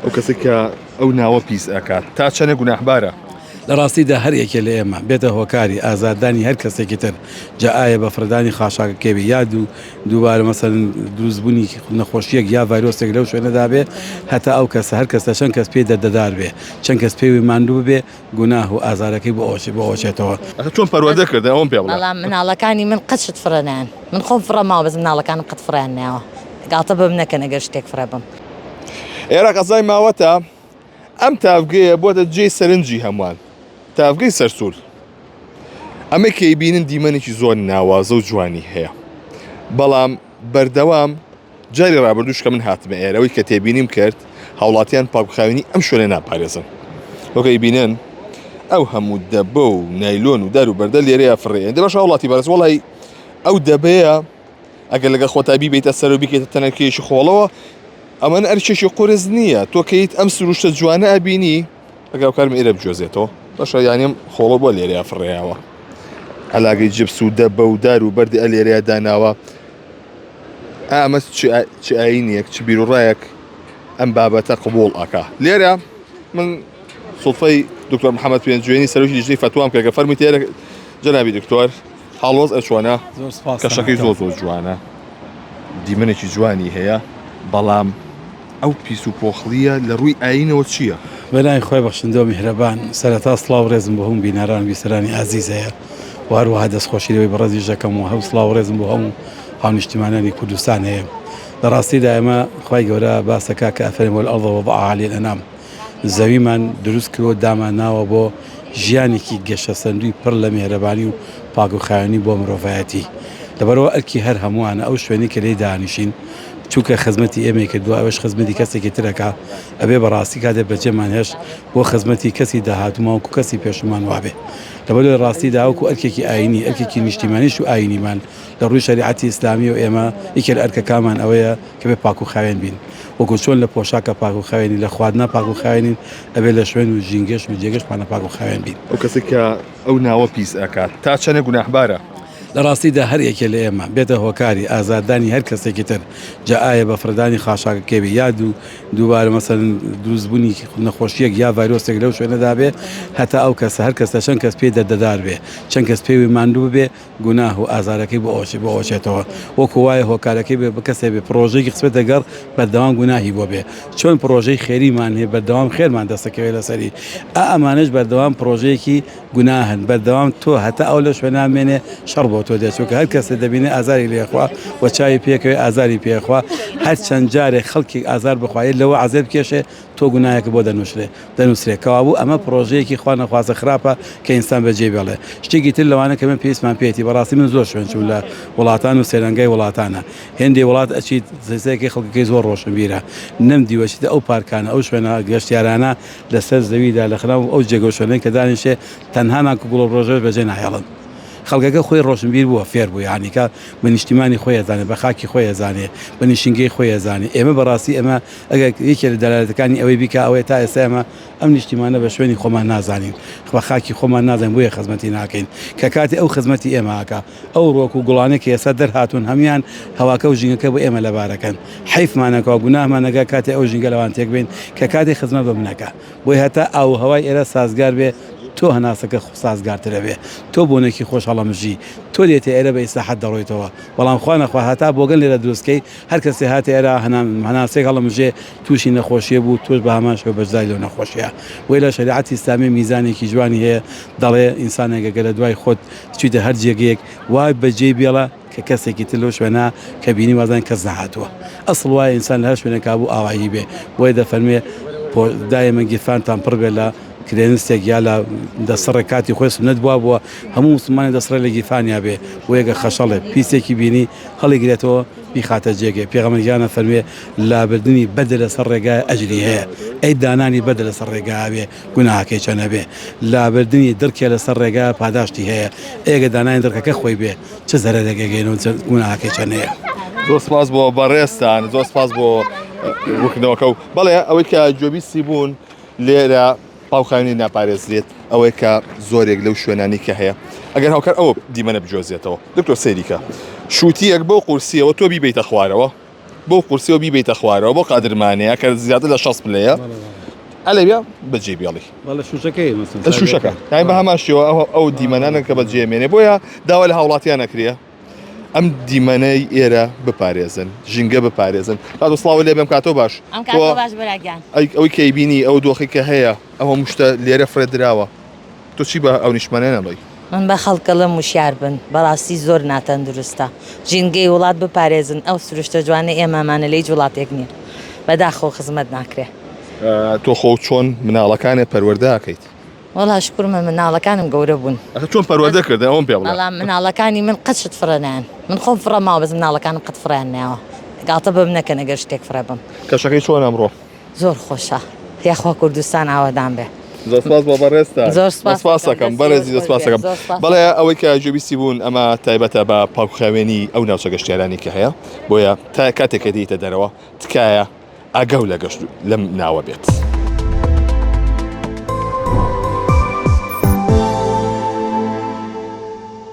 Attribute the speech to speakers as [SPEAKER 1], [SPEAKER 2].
[SPEAKER 1] ئەو کەسێک کە ئەو ناوە پیس ئەکات تا چەنە گوناحبارە
[SPEAKER 2] لە ڕاستیدا هەر یەکێ لە ئێمە بێتە هۆکاری ئازادانی هەر کەسێکی تر جا ئایا بە فردانی خاشاکەکەوی یا دووبارە مەسەن دروستبوونی نەخۆشیەک یا ڤایرۆسێک لەو شوێنەدا بێ هەتا ئەو کەسە هەر کەسە چەند کەس پێی دەردەدار بێ چەند کەس پێوی ماندوو بێ گوناه و ئازارەکەی بۆ ئەوچێتەوە
[SPEAKER 1] چۆن پەروەردە کردە ئەوم پێ بڵێ
[SPEAKER 3] بەڵام مناڵەکانی من قەچت فرەنان من خۆم فڕەماوە بەس مناڵەکانم قەت فڕیان ناوە گاتە بم نەکەن ئەگەر شتێک فرە بم
[SPEAKER 1] ئێرە قەزای ماوەتە ئەم تاڤگەیە بۆتە جێی سەرنجی هەمووان تاڤگەی سەرسوور ئەمە کەی بینن دیمەنێکی زۆر ناوازە و جوانی هەیە بەڵام بەردەوام جاری ڕابردووش کە من هاتمە ئێرەوەی کە تێبینیم کرد هاوڵاتیان پاکوخاوێنی ئەم شوێنە ناپارێزن وەکەی بینن ئەو هەموو دەبە و نایلۆن و دار و بەردە لێرەیە فڕێ دەبەش هاوڵاتی بەرز وڵی ئەو دەبەیە ئەگەر لەگە خۆتابی بێتە سەر و بیکێتە تەنەکێشی خۆڵەوە ئەمەن ئەرچێکی قورز نییە تۆ کەیت ئەم سروشتە جوانە ئەبینی ئەگەر کارم ئێرە بجۆزێتەوە بەشە یانیم خۆڵە بۆ لێرەیە فڕێیاوە هەلاگەی جبس و دەبە و دار و بەردی ئە لێرەیە داناوە ئەمە چ ئاینیەک چ بیرڕایەک ئەم بابەتە قبول ئەکا لێرە من سڵفەی دکتۆر محەممەد پێنجوێنی سەرۆکی لیژنەی فەتوام کە فەرمی تێرە جەنابی دکتۆر هەڵۆز ئەچوانە کەشەکەی زۆر زۆر جوانە دیمەنێکی جوانی هەیە بەڵام ئەو پیس و پۆخلیە لە ڕووی ئاینەوە چییە؟
[SPEAKER 2] بەلای خۆی بەخشندەوە میهرەبان سەرەتا سڵاو ڕێزم بۆ هەموو بینەران بیسەرانی عەزیز هەیە وهروەها دەستخۆشیەوەی بەڕێزی ژەکەم و هەم سڵاو ڕێزم بۆ هەموو هاونیشتیمانانی کوردستان هەیە لە ڕاستیدا ئێمە خوای گەورە باسەکە کە ئەفەرمێ والأرض وضعها للأنام زەویمان دروست کردووە داماناوە بۆ ژیانێکی گەشەسەندووی پڕ لە میهرەبانی و پاکوخاوێنی بۆ مرۆڤایەتی لەبەرەوە ئەرکی هەر هەمووانە ئەو شوێنی کە لێی دانیشین چونکە خزمەتی ئێمە کردووە ئەوەش خزمەتی کەسێکی ترەکە ئەبێ بەڕاستی کاتێ بەجێمان هێش بۆ خزمەتی کەسی داهاتوومەوە و کەسی پێشمان وابێ لەبەر ڕاستی داوەکو ئەرکێکی ئاینی ئەرکێکی نیشتیمانیش و ئاینیمان لە ڕووی شەریعەتی ئیسلامی و ئێمە یەکێ لە ئەرکەکانمان ئەوەیە کە بێ پاکوخاوێن بین وەکو چۆن لە پۆشاکە پاکوخاوێنی لە خواردنا پاکوخاوێنین ئەبێ لە شوێن و ژینگەش و جێگەشمانە پاکوخاوێن بین
[SPEAKER 1] ئەو کەسێک کە ئەو ناوە پیس ئەکات تا چەنە گوناحبارە
[SPEAKER 2] لە ڕاستیدا هەر یەکێ لە ئێمە بێتە هۆکاری ئازادانی هەر کەسێکی تر جا ئایا بە فردانی خاشاکەکەوی یا دووبارە مەسەن دروستبوونی نەخۆشیەک یا ڤایرۆسێک لەو شوێنەدا بێ هەتا ئەو کەسە هەر کەسە چەند کەس پێی دەردەدار بێ چەند کەس پێوی ماندوو بێ گوناه و ئازارەکەی بۆ ئەوچێتەوە وەکو وایە هۆکارەکەی بێ بە کەسێ بێ پرۆژەیەکی قسمێت دەگەڕ بەردەوام گوناهی بۆ بێ چۆن پرۆژەی خێریمان هەیە بەردەوام خێرمان دەستەکەوێت لەسەری ئەمانش بەردەوام پرۆژەیەکی گوناهن بەردەوام تۆ هەتا ئەو لە شوێنامێنێ شەڕ بۆ تۆ دێت چونکە هەر کەسێ دەبینێ ئازاری لێخوا و چاوی پێکەوێ ئازاری پێخوا هەر چەند جارێک خەڵکی ئازار بخوایێت لەوە عەزێب کێشێ تۆ گوناهێک بۆ دەنووسرێ کەوا بوو ئەمە پرۆژەیەکی خوا نەخوازە خراپە کە ئینسان بەجێ بێڵێ شتێکی تر لەوانە کە من پێویستمان پێێتی بەڕاستی من زۆر شوێن چوو لە وڵاتان و سەرنگای وڵاتانە هێندێ وڵات ئەچیت زەیسەیەکی خەڵکەکەی زۆر ڕۆشنبیرە نەمدیوەچیتە ئەو پارکانە ئەو شوێنە گەشتیارانە لەسەر زەویدا لە خراو ئەو جێگە و شوێنەی کە دانیشێ تەنها ناکو گوڵە ڕۆژێ بەجێ ناهێڵن خەڵکەکە خۆی ڕۆشنبیر بووە فێر بوو یعنیکە بە نیشتیمانی خۆی ئەزانێ بە خاکی خۆی ئەزانێ بە نیشینگەی خۆی ئەزانێ ئێمە بەڕاستی ئەمە ئەگەر یەکێ لە دەلالەتەکانی ئەوەی بیکە ئەوەیە تا ئێستا ئێمە ئەم نیشتیمانە بە شوێنی خۆمان نازانین بە خاکی خۆمان نازانین بۆیە خزمەتی ناکەین کە کاتی ئەو خزمەتی ئێمەکە ئەو ڕۆک و گوڵانێک کە ئێستا دەرهاتوون هەمیان هەواکە و ژینگەکە بۆ ئێمە لەبارەکەن حیفمانەکە گوناهمانەکە کاتی ئەو ژینگە لەوان تێک بین کە کاتی خزمەت بە منەکە بۆی هەتا ئاو هەوای ئێرە سازگار بێ تۆ هەناسەکە سازگارترە بێ تۆ بۆنێکی خۆش هەڵەمژی تۆ دێتە ئێرە بە ئیساحەت دەڕۆیتەوە بەڵام خوا نەخوا هەتا بۆگەن لێرە دروستکەی هەر کەسێ هاتە ئێرە هەناسێک هەڵەمژێ تووشی نەخۆشیە بوو تۆش بە هەمان شێوە بەشداری لەو نەخۆشیە وی لە شەریعەتی ئیسلامی میزانێکی جوانی هەیە دەڵێ ئینسانێکە لە دوای خۆت چیتە هەر جێگەیەک وای بەجێ بێڵە کە کەسێکی تر لەو شوێنە کە بینی وازان کەس نەهاتووە ئەسڵ وایە ئینسان لە هەر شوێنێکا بوو ئاوایی بێ بۆی دەفەرمێ دایمە گیرفانتان پڕ بێ لە کرێنستێک یا لە دەسڕێک کاتی خۆی سنت بووە هەموو مسلمانی دەسڕێ لە گیرفانیا بێ وەیەگە خەشەڵێ پیسێکی بینی هەڵیگرێتەوە بیخاتە جێگێ پێغەمبەریانە فەرمێ لابردنی بەدە لەسەر ڕێگای ئەجری هەیە ئەی دانانی بەدە لەسەر ڕێگا بێ گوناهەکەی چەنە بێ لابردنی دڕکێ لەسەر ڕێگا پاداشتی هەیە ئێگە دانانی دڕکەکە خۆی بێ چه زەرەرێکەگەینەوە گوناهەکەی چەنەیە
[SPEAKER 1] زۆر سپاس بۆ بەڕێستان زۆر سپاس بۆ وەکنەوەکە و بەڵێ ئەوەی کە جۆبیستی بوون لێرە پاوخاوێنی ناپارێزرێت ئەوەی کە زۆرێک لەو شوێنانی کە هەیە ئەگەر هاوکار ئەوە دیمەنە بجۆزێتەوە دکتۆر سەیریکە شووتیەک بۆ قورسیەوە تۆ بیبیتە خوارەوە بۆ قورسیەوە بیبیتە خوارەوە بۆ قادرمانەیە کە زیاتر لە 6 پلەیە ئەلێ بیا بەجێ بیاڵی
[SPEAKER 2] والله شوشەکەی مەسن
[SPEAKER 1] شوشەکە یانی بە هەمان شێوە ئەو دیمەنانە کە بەجێمێنێ بۆیە داوا لە هاوڵاتیان نەکرێ ئەم دیمەنەی ئێرە بپارێزن ژینگە بپارێزن کاتۆ سڵاو لێ بێم کاتۆ باش
[SPEAKER 3] ئەم کاتۆ باش بەراگیان
[SPEAKER 1] ئەوەی کەیبینی ئەو دۆخی کە هەیە ئەوە مشتە لێرە فرێدراوە تۆ چی بە ئەو نیشمانە نەڵی
[SPEAKER 3] من بە خەڵکەڵم وشیار بن بەڕاستی زۆر ناتەندروستە ژینگەی وڵات بپارێزن ئەو سروشتە جوانە ئێمەمانە لەی وڵاتێک نییە بەداخۆ خزمەت ناکرێ
[SPEAKER 1] تۆ خۆ چۆن مناڵەکانێ پەروەردەکەیت
[SPEAKER 3] وەڵا شکرمە مناڵەکانم گەورە بوون
[SPEAKER 1] چۆن پەروەردە کردن ئەوم پێ بڵێ
[SPEAKER 3] بەڵام مناڵەکانی من قەچت فرەنیان من خۆم فڕە ماوە بەس مناڵەکانم قەت فڕیان ناوە گاتە بم نەکەن ئەگەر شتێک فرە بم
[SPEAKER 1] کەشەکەی چۆن ئەمڕۆ
[SPEAKER 3] زۆر خۆشە یاخوا کوردستان ئاوادان بێ
[SPEAKER 1] زۆر سپاس بۆ بەڕێستان
[SPEAKER 3] زۆر سپاس
[SPEAKER 1] دەسپاسەکەم بەڕێزی دەسپاسەکەم بەڵێ ئەوەی کە جێبیستی بوون ئەمە تایبەتە بە پاکخاوێنی ئەو ناوچە گەشتیارانی کە هەیە بۆیە تا کاتێکە دیتە دەرەوە تکایە ئاگەو لە گەشت لەم ناوە بێت.